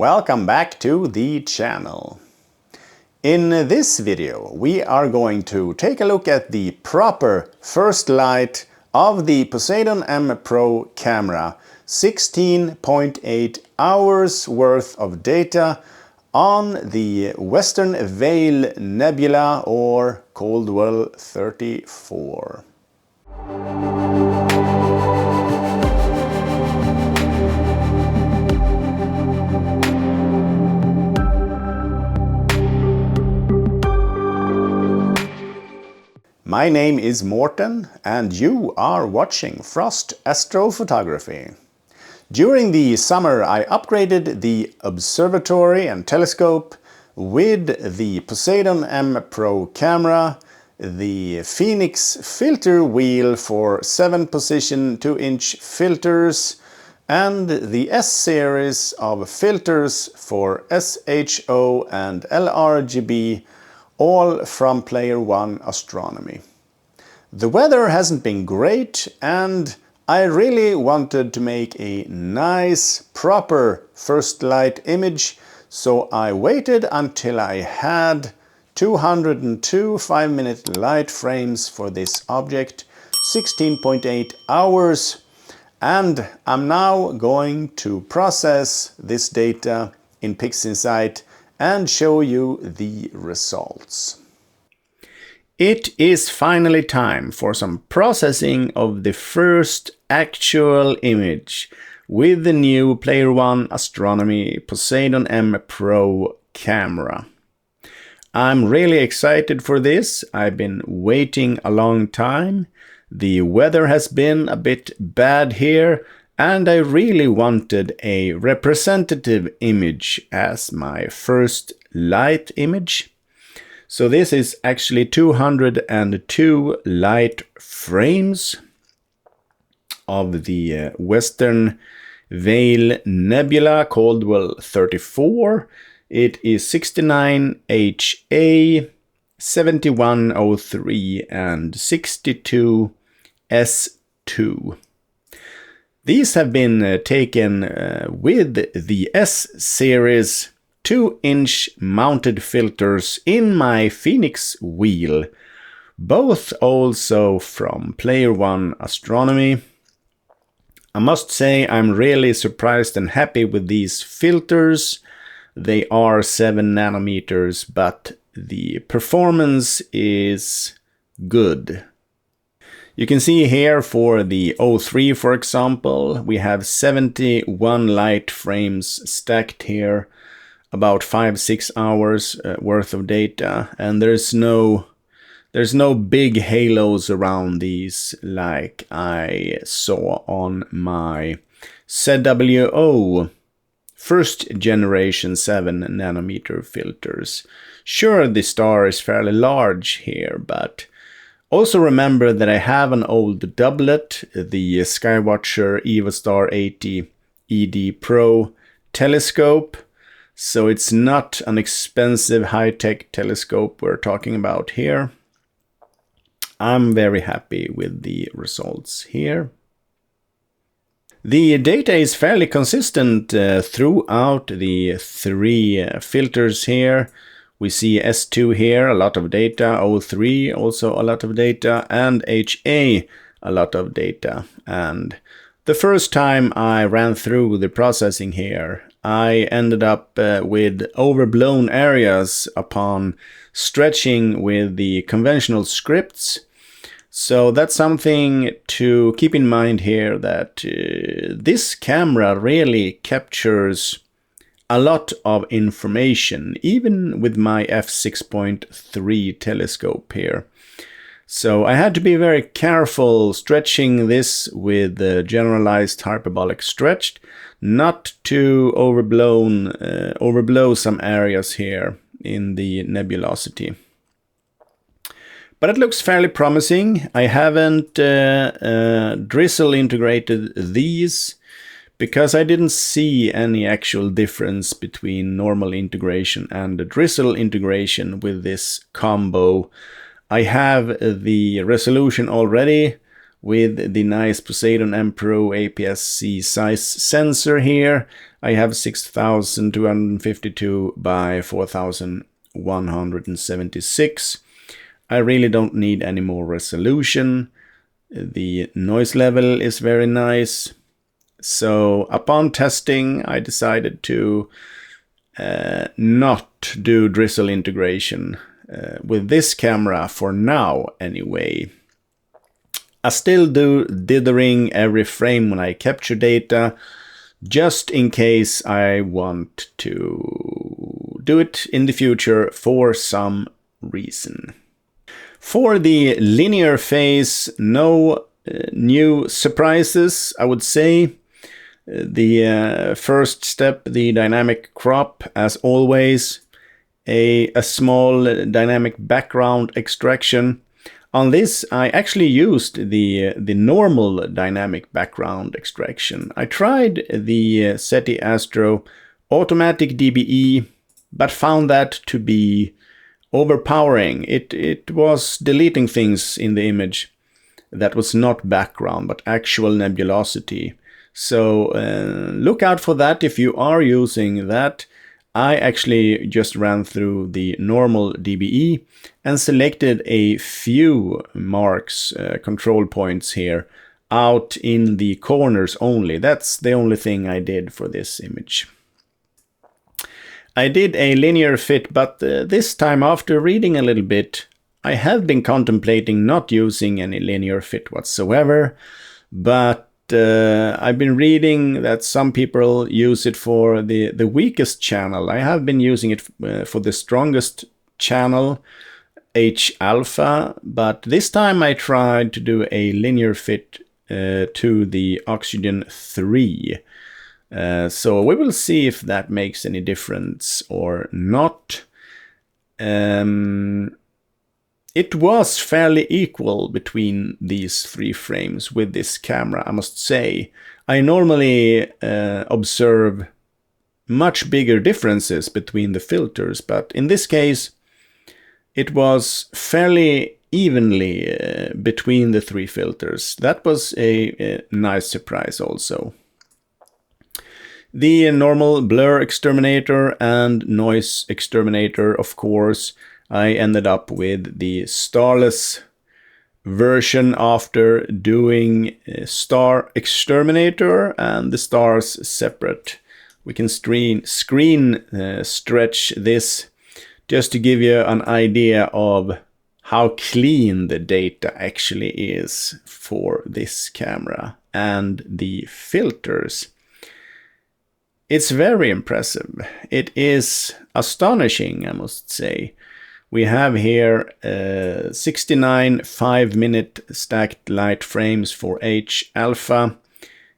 Welcome back to the channel. In this video we are going to take a look at the proper first light of the Poseidon-M Pro camera. 16.8 hours worth of data on the Western Veil Nebula, or Caldwell 34. My name is Morten and you are watching Frost Astrophotography. During the summer I upgraded the observatory and telescope with the Poseidon-M Pro camera, the Phoenix filter wheel for 7-position 2-inch filters, and the S-series of filters for SHO and LRGB, all from Player One Astronomy. The weather hasn't been great and I really wanted to make a nice, proper first light image, so I waited until I had 202 5-minute light frames for this object, 16.8 hours, and I'm now going to process this data in PixInsight and show you the results. It is finally time for some processing of the first actual image with the new Player One Astronomy Poseidon-M Pro camera. I'm really excited for this. I've been waiting a long time. The weather has been a bit bad here, and I really wanted a representative image as my first light image. So this is actually 202 light frames of the Western Veil Nebula, Caldwell 34. It is 69 HA, 7103 and 62 S2. These have been taken with the S-series 2-inch mounted filters in my Phoenix wheel, both also from Player One Astronomy. I must say I'm really surprised and happy with these filters. They are 7 nanometers, but the performance is good. You can see here for the 03, for example, we have 71 light frames stacked here, about 5-6 hours worth of data, and there's no big halos around these like I saw on my ZWO first generation 7 nanometer filters. Sure, the star is fairly large here, but also remember that I have an old doublet, the Skywatcher EvoStar 80 ED Pro telescope, so it's not an expensive high-tech telescope we're talking about here. I'm very happy with the results here. The data is fairly consistent throughout the 3 filters here. We see S2 here, a lot of data, O3 also a lot of data, and HA a lot of data. And the first time I ran through the processing here, I ended up with overblown areas upon stretching with the conventional scripts. So that's something to keep in mind here, that this camera really captures a lot of information, even with my f6.3 telescope here. So I had to be very careful stretching this with the generalized hyperbolic stretch, not to overblow some areas here in the nebulosity. But it looks fairly promising. I haven't drizzle integrated these because I didn't see any actual difference between normal integration and the drizzle integration with this combo. I have the resolution already with the nice Poseidon-M Pro APS-C size sensor here. I have 6252 by 4176. I really don't need any more resolution. The noise level is very nice. So upon testing, I decided to not do drizzle integration with this camera for now anyway. I still do dithering every frame when I capture data, just in case I want to do it in the future for some reason. For the linear phase, no new surprises, I would say. The first step, the dynamic crop, as always, a small dynamic background extraction. On this, I actually used the normal dynamic background extraction. I tried the SETI Astro automatic DBE, but found that to be overpowering. It was deleting things in the image that was not background, but actual nebulosity. So look out for that if you are using that. I actually just ran through the normal DBE and selected a few marks, control points here, out in the corners only. That's the only thing I did for this image. I did a linear fit, but this time, after reading a little bit, I have been contemplating not using any linear fit whatsoever, but I've been reading that some people use it for the weakest channel. I have been using it for the strongest channel, H alpha, but this time I tried to do a linear fit to the oxygen 3. So we will see if that makes any difference or not. It was fairly equal between these three frames with this camera, I must say. I normally observe much bigger differences between the filters, but in this case it was fairly evenly between the three filters. That was a nice surprise also. The normal blur exterminator and noise exterminator, of course. I ended up with the starless version after doing star exterminator and the stars separate. We can screen stretch this just to give you an idea of how clean the data actually is for this camera and the filters. It's very impressive. It is astonishing, I must say. We have here 69 5-minute stacked light frames for H alpha,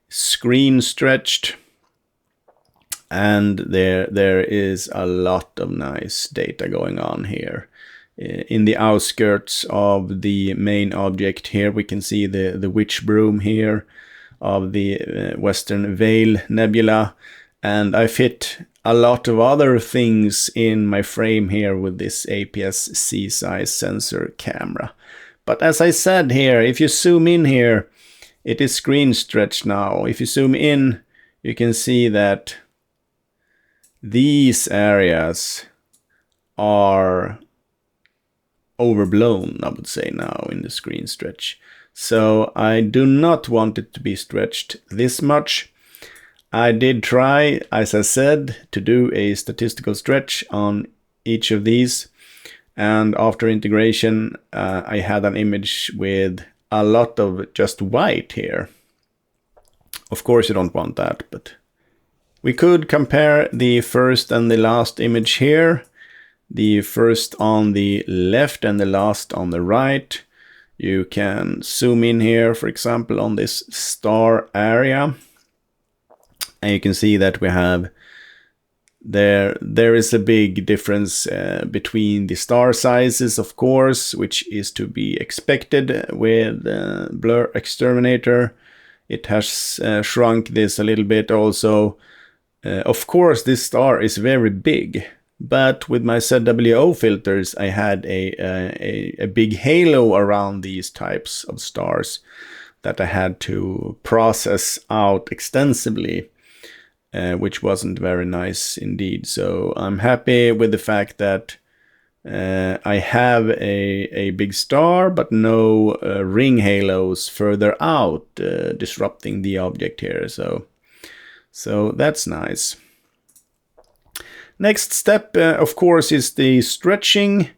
screen stretched, and there is a lot of nice data going on here. In the outskirts of the main object here, we can see the witch broom here of the Western Veil Nebula, and I fit a lot of other things in my frame here with this APS-C size sensor camera. But as I said here, if you zoom in here, it is screen stretched now. If you zoom in, you can see that these areas are overblown, I would say now, in the screen stretch. So I do not want it to be stretched this much. I did try, as I said, to do a statistical stretch on each of these, and after integration I had an image with a lot of just white here. Of course you don't want that, but we could compare the first and the last image here, the first on the left and the last on the right. You can zoom in here, for example, on this star area. And you can see that we have there is a big difference between the star sizes, of course, which is to be expected with blur exterminator. It has shrunk this a little bit also. Of course, this star is very big, but with my ZWO filters, I had a big halo around these types of stars that I had to process out extensively. which wasn't very nice indeed. So I'm happy with the fact that I have a big star, but no ring halos further out disrupting the object here. So that's nice. Next step, of course, is the stretching.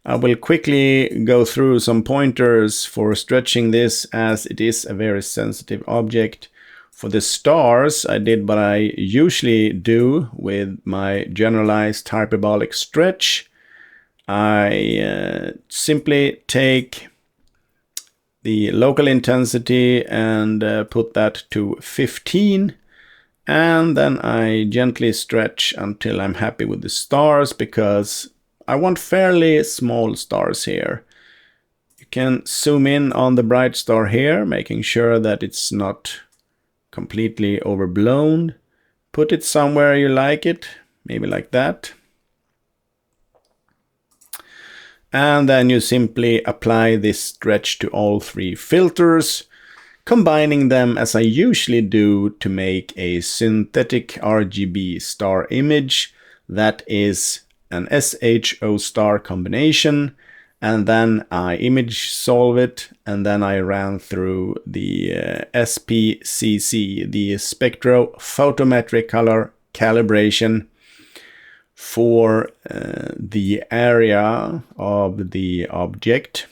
I will quickly go through some pointers for stretching this, as it is a very sensitive object. For the stars, I did what I usually do with my generalized hyperbolic stretch. I simply take the local intensity and put that to 15, and then I gently stretch until I'm happy with the stars, because I want fairly small stars here. You can zoom in on the bright star here, making sure that it's not completely overblown. Put it somewhere you like it, maybe like that. And then you simply apply this stretch to all three filters, combining them as I usually do to make a synthetic RGB star image that is an SHO star combination. And then I image solve it, and then I ran through the SPCC, the spectrophotometric color calibration, for the area of the object,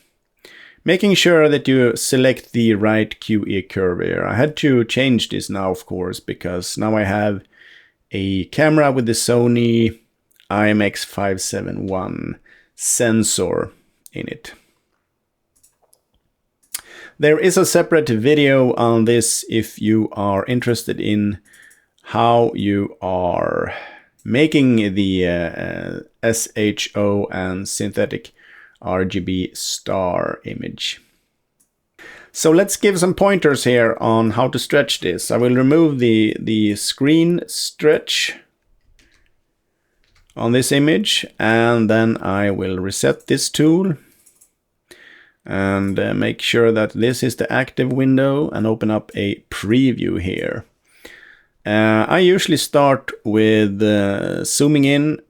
making sure that you select the right QE curve here. I had to change this now, of course, because now I have a camera with the Sony IMX571 sensor in it. There is a separate video on this if you are interested in how you are making the SHO and synthetic RGB star image. So let's give some pointers here on how to stretch this. I will remove the screen stretch on this image, and then I will reset this tool and make sure that this is the active window and open up a preview here. I usually start with zooming in,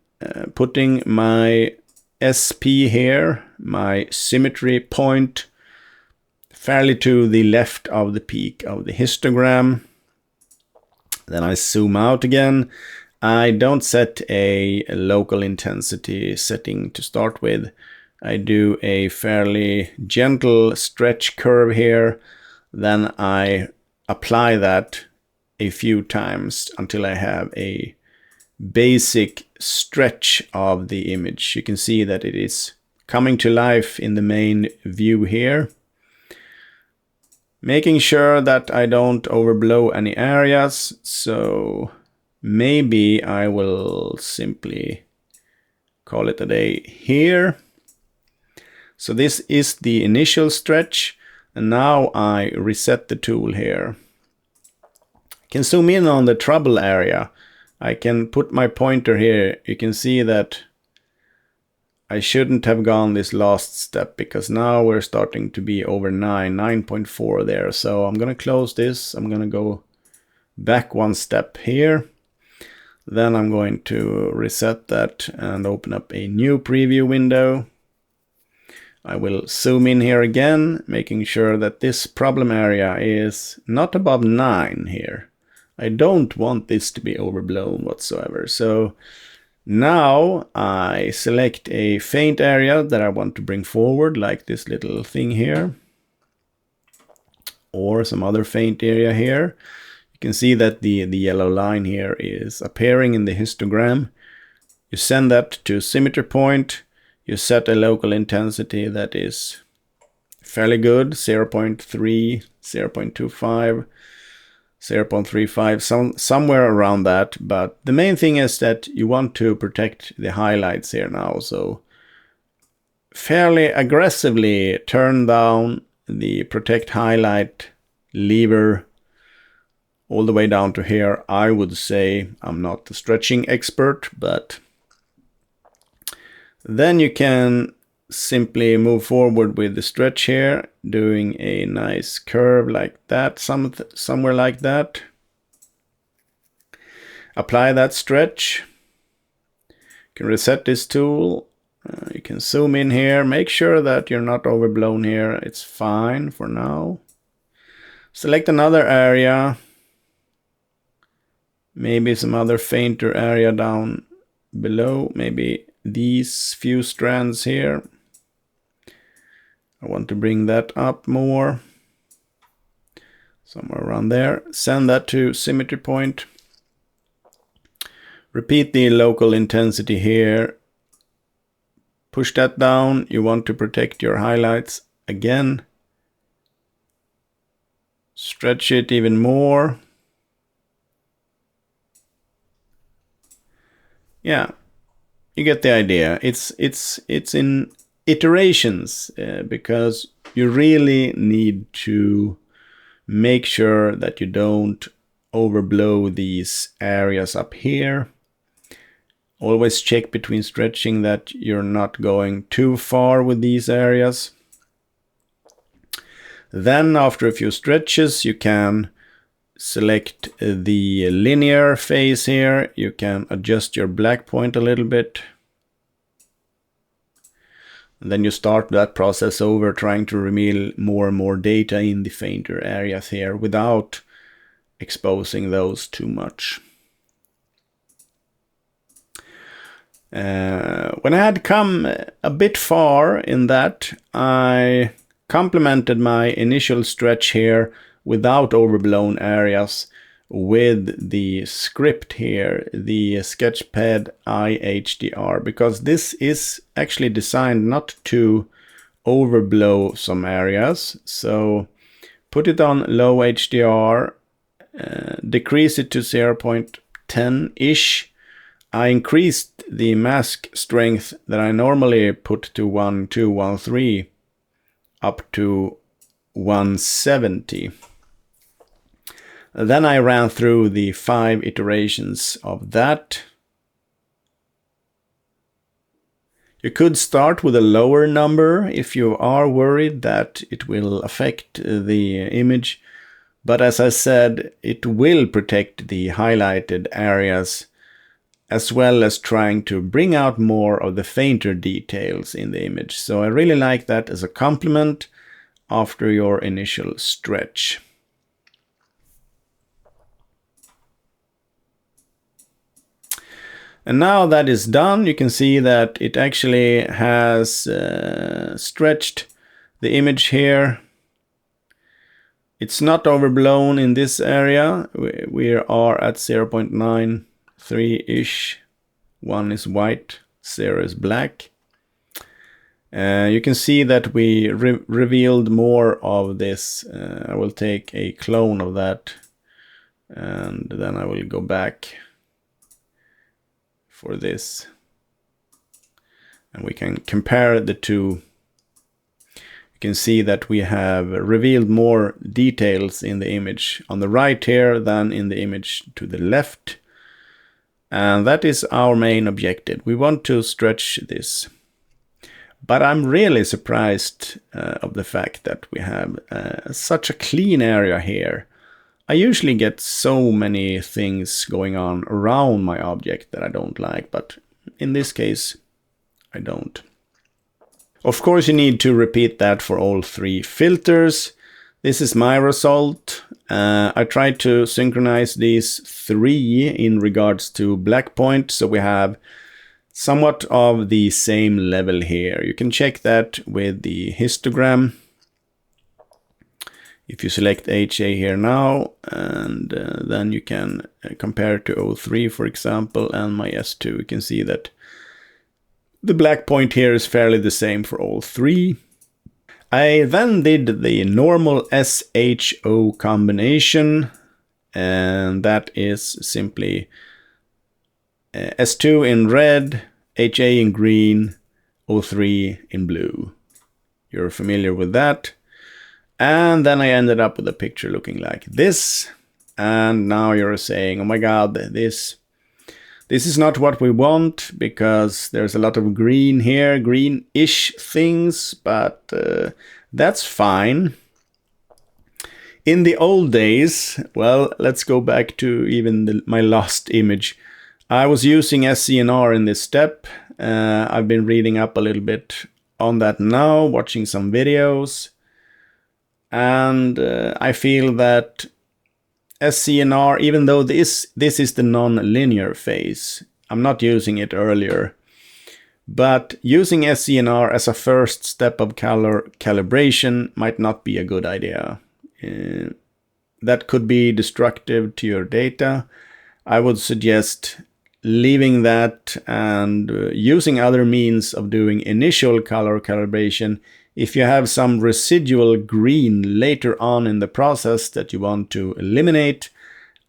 putting my SP here, my symmetry point, fairly to the left of the peak of the histogram. Then I zoom out again. I don't set a local intensity setting to start with. I do a fairly gentle stretch curve here. Then I apply that a few times until I have a basic stretch of the image. You can see that it is coming to life in the main view here. Making sure that I don't overblow any areas, so maybe I will simply call it a day here. So this is the initial stretch, and now I reset the tool here. I can zoom in on the trouble area. I can put my pointer here. You can see that I shouldn't have gone this last step, because now we're starting to be over 9.4 there. So I'm going to close this. I'm going to go back one step here. Then I'm going to reset that and open up a new preview window. I will zoom in here again, making sure that this problem area is not above 9 here. I don't want this to be overblown whatsoever. So now I select a faint area that I want to bring forward, like this little thing here, or some other faint area here. You can see that the yellow line here is appearing in the histogram. You send that to symmetry point. You set a local intensity that is fairly good, 0.3, 0.25, 0.35, somewhere around that. But the main thing is that you want to protect the highlights here now. So fairly aggressively turn down the protect highlight lever all the way down to here. I would say I'm not a stretching expert, but then you can simply move forward with the stretch here, doing a nice curve like that, somewhere like that. apply that stretch. You can reset this tool. You can zoom in here. Make sure that you're not overblown here. It's fine for now. Select another area. Maybe some other fainter area down below. Maybe these few strands here. I want to bring that up more. Somewhere around there. Send that to symmetry point. Repeat the local intensity here. Push that down. You want to protect your highlights again. Stretch it even more. Yeah, you get the idea. It's in iterations because you really need to make sure that you don't overblow these areas up here. Always check between stretching that you're not going too far with these areas. Then after a few stretches you can select the linear phase here. You can adjust your black point a little bit. And then you start that process over, trying to reveal more and more data in the fainter areas here without exposing those too much. When I had come a bit far in that, I complemented my initial stretch here without overblown areas with the script here, the Sketchpad iHDR, because this is actually designed not to overblow some areas. So put it on low HDR, decrease it to 0.10-ish. I increased the mask strength that I normally put to 1213 up to 170. Then I ran through the 5 iterations of that. You could start with a lower number if you are worried that it will affect the image, but as I said, it will protect the highlighted areas as well as trying to bring out more of the fainter details in the image. So I really like that as a complement after your initial stretch. And now that is done, you can see that it actually has stretched the image here. It's not overblown in this area. We are at 0.93-ish. 1 is white, 0 is black. You can see that we revealed more of this. I will take a clone of that and then I will go back for this. And we can compare the two. You can see that we have revealed more details in the image on the right here than in the image to the left. And that is our main objective. We want to stretch this. But I'm really surprised of the fact that we have such a clean area here. I usually get so many things going on around my object that I don't like, but in this case, I don't. Of course, you need to repeat that for all 3 filters. This is my result. I tried to synchronize these 3 in regards to black point, so we have somewhat of the same level here. You can check that with the histogram. If you select HA here now, and then you can compare to O3, for example, and my S2, you can see that the black point here is fairly the same for all 3. I then did the normal SHO combination, and that is simply S2 in red, HA in green, O3 in blue. You're familiar with that. And then I ended up with a picture looking like this. And now you're saying, oh my god, this is not what we want, because there's a lot of green here, greenish things, but that's fine. In the old days, well, let's go back to even my last image. I was using SCNR in this step. I've been reading up a little bit on that now, watching some videos. And I feel that SCNR, even though this is the non-linear phase, I'm not using it earlier. But using SCNR as a first step of color calibration might not be a good idea. That could be destructive to your data. I would suggest leaving that and using other means of doing initial color calibration. If you have some residual green later on in the process that you want to eliminate,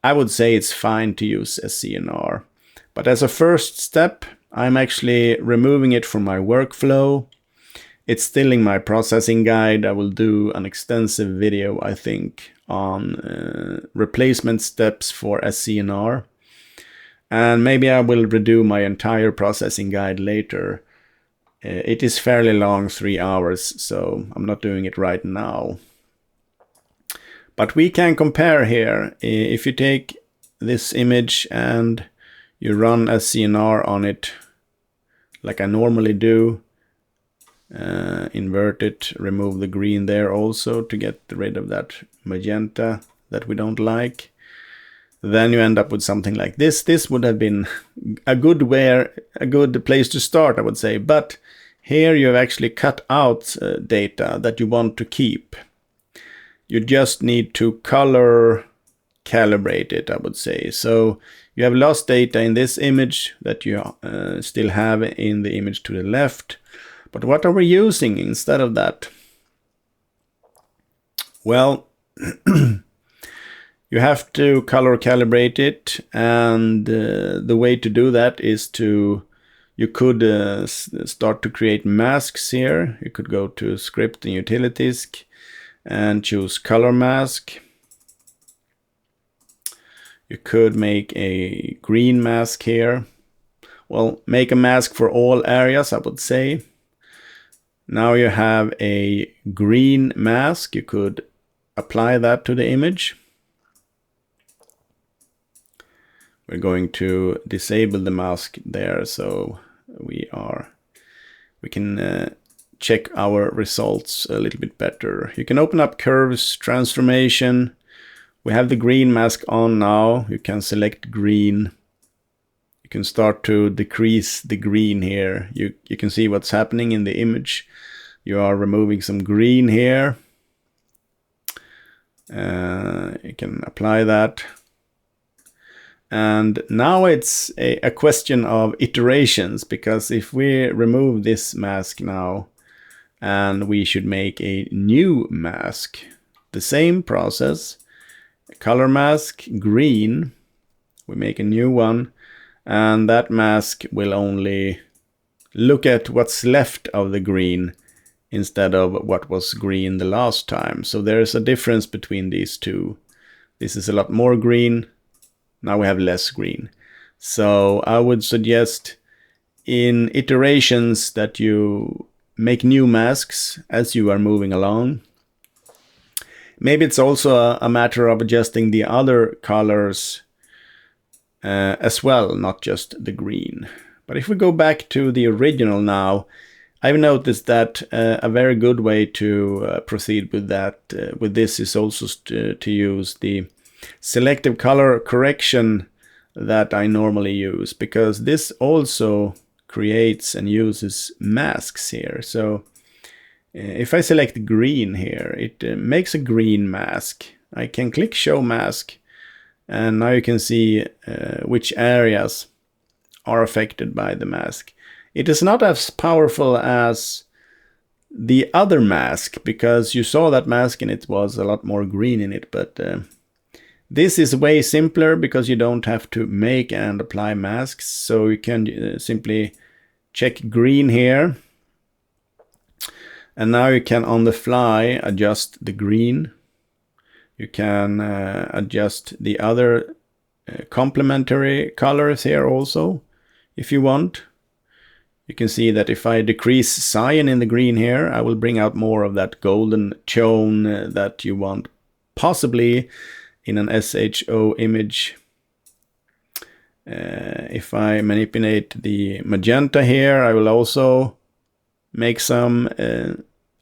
I would say it's fine to use SCNR. But as a first step, I'm actually removing it from my workflow. It's still in my processing guide. I will do an extensive video, I think, on replacement steps for SCNR. And maybe I will redo my entire processing guide later. It is fairly long, 3 hours, so I'm not doing it right now. But we can compare here. If you take this image and you run SCNR on it, like I normally do, invert it, remove the green there also to get rid of that magenta that we don't like. Then you end up with something like this. This would have been a good place to start, I would say. But here you have actually cut out data that you want to keep. You just need to color calibrate it, I would say. So you have lost data in this image that you still have in the image to the left. But what are we using instead of that? Well, you have to color calibrate it, and the way to do that is you could start to create masks here. You could go to Script and Utilities and choose Color Mask. You could make a green mask here. Well, make a mask for all areas, I would say. Now you have a green mask. You could apply that to the image. We're going to disable the mask there, so we can check our results a little bit better. You can open up Curves, Transformation. We have the green mask on now. You can select green. You can start to decrease the green here. You can see what's happening in the image. You are removing some green here. You can apply that. And now it's a question of iterations, because if we remove this mask now and we should make a new mask, the same process, color mask, green, we make a new one, and that mask will only look at what's left of the green instead of what was green the last time. So there's a difference between these two. This is a lot more green. Now we have less green. So I would suggest in iterations that you make new masks as you are moving along. Maybe it's also a matter of adjusting the other colors as well, not just the green. But if we go back to the original now, I've noticed that a very good way to proceed with that, with this, is also to use the selective color correction that I normally use, because this also creates and uses masks here. So if I select green here, it makes a green mask. I can click Show Mask, and now you can see which areas are affected by the mask. It is not as powerful as the other mask, because you saw that mask and it was a lot more green in it, but this is way simpler because you don't have to make and apply masks. So you can simply check green here. And now you can on the fly adjust the green. You can adjust the other complementary colors here also if you want. You can see that if I decrease cyan in the green here, I will bring out more of that golden tone that you want possibly in an SHO image. If I manipulate the magenta here, I will also make some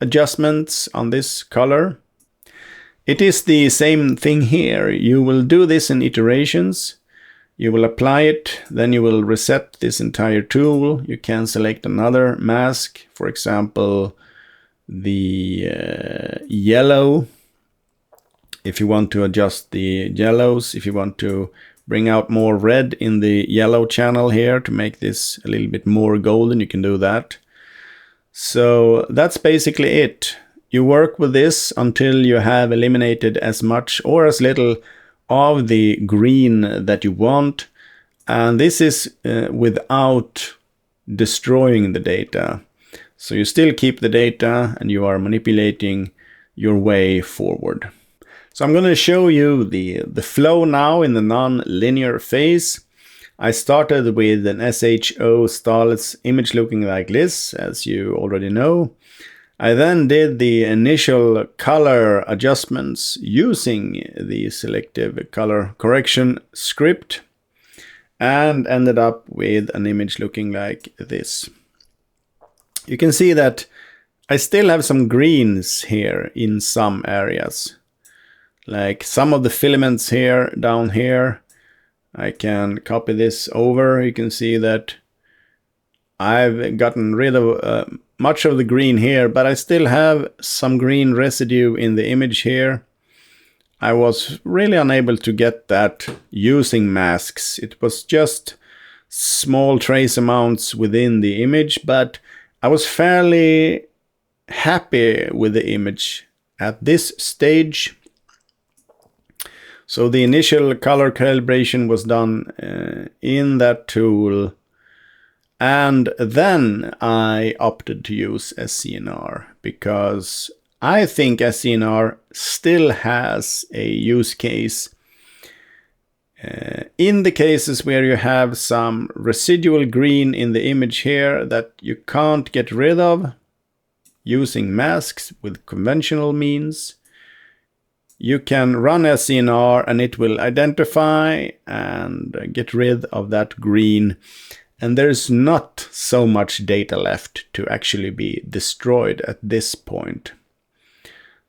adjustments on this color. It is the same thing here. You will do this in iterations. You will apply it, then you will reset this entire tool. You can select another mask, for example, the yellow. If you want to adjust the yellows, if you want to bring out more red in the yellow channel here to make this a little bit more golden, you can do that. So that's basically it. You work with this until you have eliminated as much or as little of the green that you want. And this is without destroying the data. So you still keep the data and you are manipulating your way forward. So I'm going to show you the flow now in the non-linear phase. I started with an SHO starlets image looking like this, as you already know. I then did the initial color adjustments using the selective color correction script and ended up with an image looking like this. You can see that I still have some greens here in some areas. Like some of the filaments here, down here, I can copy this over. You can see that I've gotten rid of much of the green here, but I still have some green residue in the image here. I was really unable to get that using masks. It was just small trace amounts within the image, but I was fairly happy with the image at this stage. So the initial color calibration was done in that tool, and then I opted to use SCNR because I think SCNR still has a use case in the cases where you have some residual green in the image here that you can't get rid of using masks with conventional means. You can run SCNR and it will identify and get rid of that green. And there's not so much data left to actually be destroyed at this point.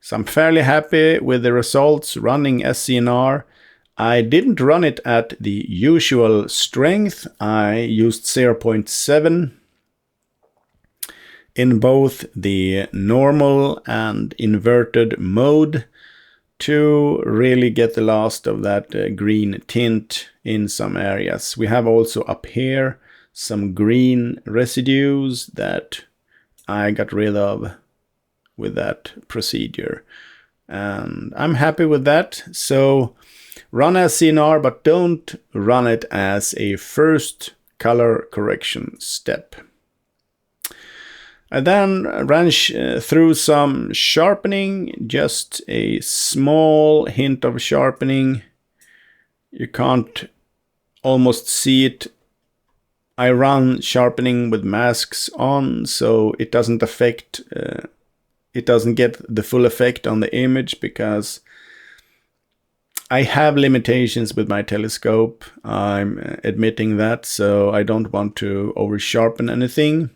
So I'm fairly happy with the results running SCNR. I didn't run it at the usual strength. I used 0.7 in both the normal and inverted mode to really get the last of that green tint in some areas. We have also up here some green residues that I got rid of with that procedure. And I'm happy with that. So run SCNR, but don't run it as a first color correction step. I then ran through some sharpening, just a small hint of sharpening. You can't almost see it. I run sharpening with masks on, so it doesn't affect, it doesn't get the full effect on the image because I have limitations with my telescope. I'm admitting that, so I don't want to over sharpen anything.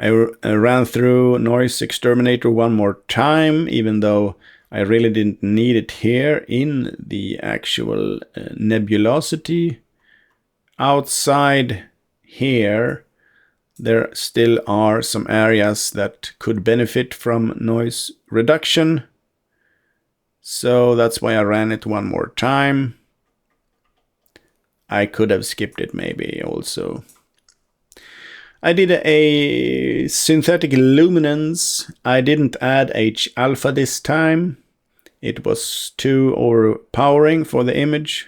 I ran through Noise Exterminator one more time, even though I really didn't need it here in the actual nebulosity. Outside here, there still are some areas that could benefit from noise reduction. So that's why I ran it one more time. I could have skipped it maybe also. I did a synthetic luminance. I didn't add H-alpha this time. It was too overpowering for the image.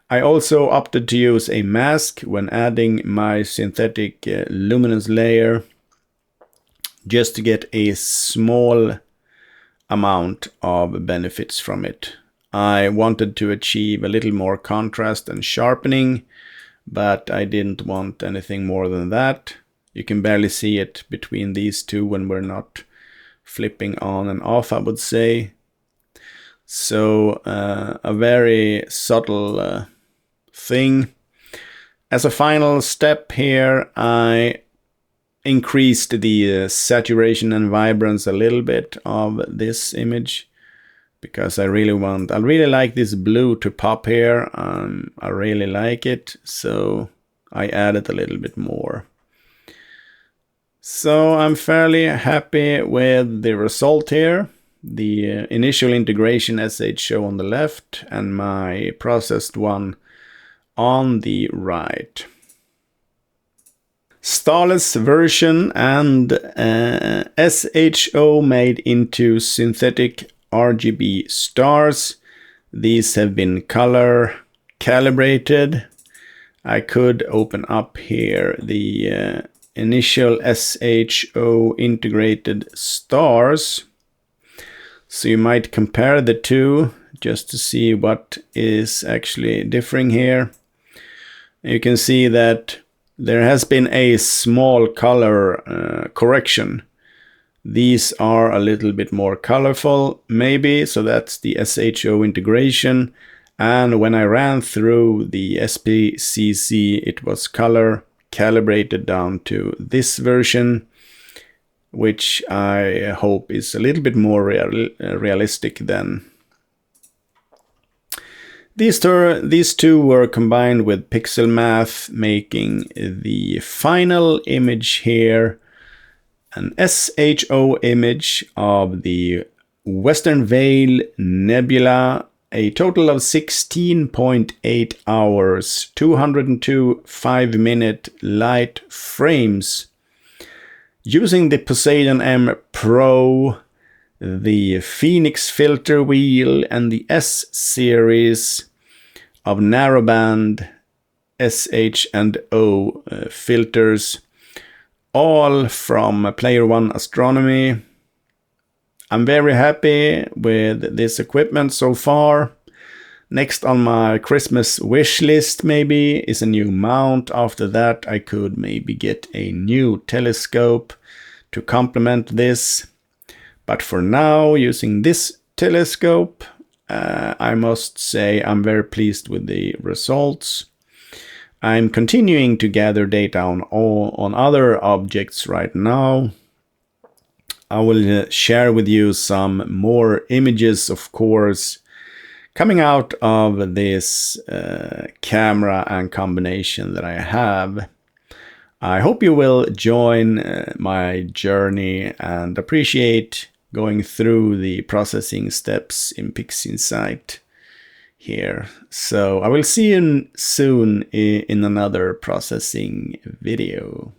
I also opted to use a mask when adding my synthetic luminance layer, just to get a small amount of benefits from it. I wanted to achieve a little more contrast and sharpening, but I didn't want anything more than that. You can barely see it between these two when we're not flipping on and off, I would say. So a very subtle thing. As a final step here, I increased the saturation and vibrance a little bit of this image, because I really like this blue to pop here. I really like it, so I added a little bit more. So I'm fairly happy with the result here. The initial integration SHO on the left and my processed one on the right. Starless version and SHO made into synthetic RGB stars. These have been color calibrated. I could open up here the initial SHO integrated stars. So you might compare the two just to see what is actually differing here. You can see that there has been a small color correction. These are a little bit more colorful, maybe, so that's the SHO integration. And when I ran through the SPCC, it was color calibrated down to this version, which I hope is a little bit more realistic then. These two were combined with pixel math, making the final image here an SHO image of the Western Veil Nebula, a total of 16.8 hours, 202 5-minute light frames, using the Poseidon-M Pro, the Phoenix filter wheel, and the S series of narrowband SH and O filters, all from Player One Astronomy. I'm very happy with this equipment so far. Next on my Christmas wish list maybe is a new mount. After that I could maybe get a new telescope to complement this. But for now, using this telescope, I must say I'm very pleased with the results. I'm continuing to gather data on other objects right now. I will share with you some more images, of course, coming out of this camera and combination that I have. I hope you will join my journey and appreciate going through the processing steps in PixInsight here. So I will see you soon in another processing video.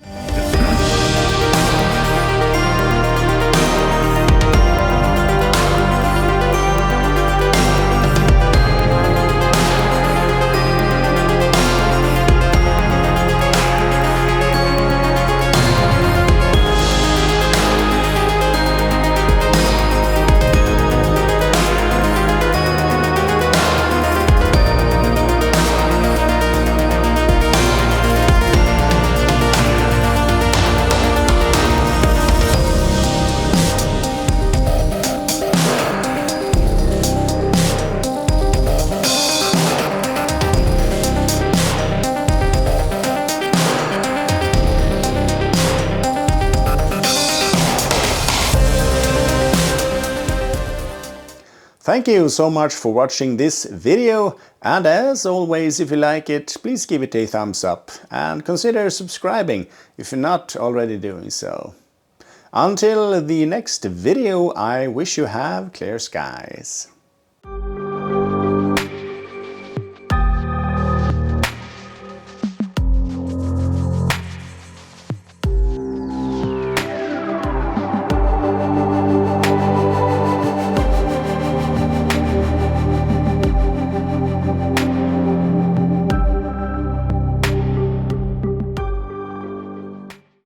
Thank you so much for watching this video, and as always, if you like it, please give it a thumbs up and consider subscribing if you're not already doing so. Until the next video, I wish you have clear skies.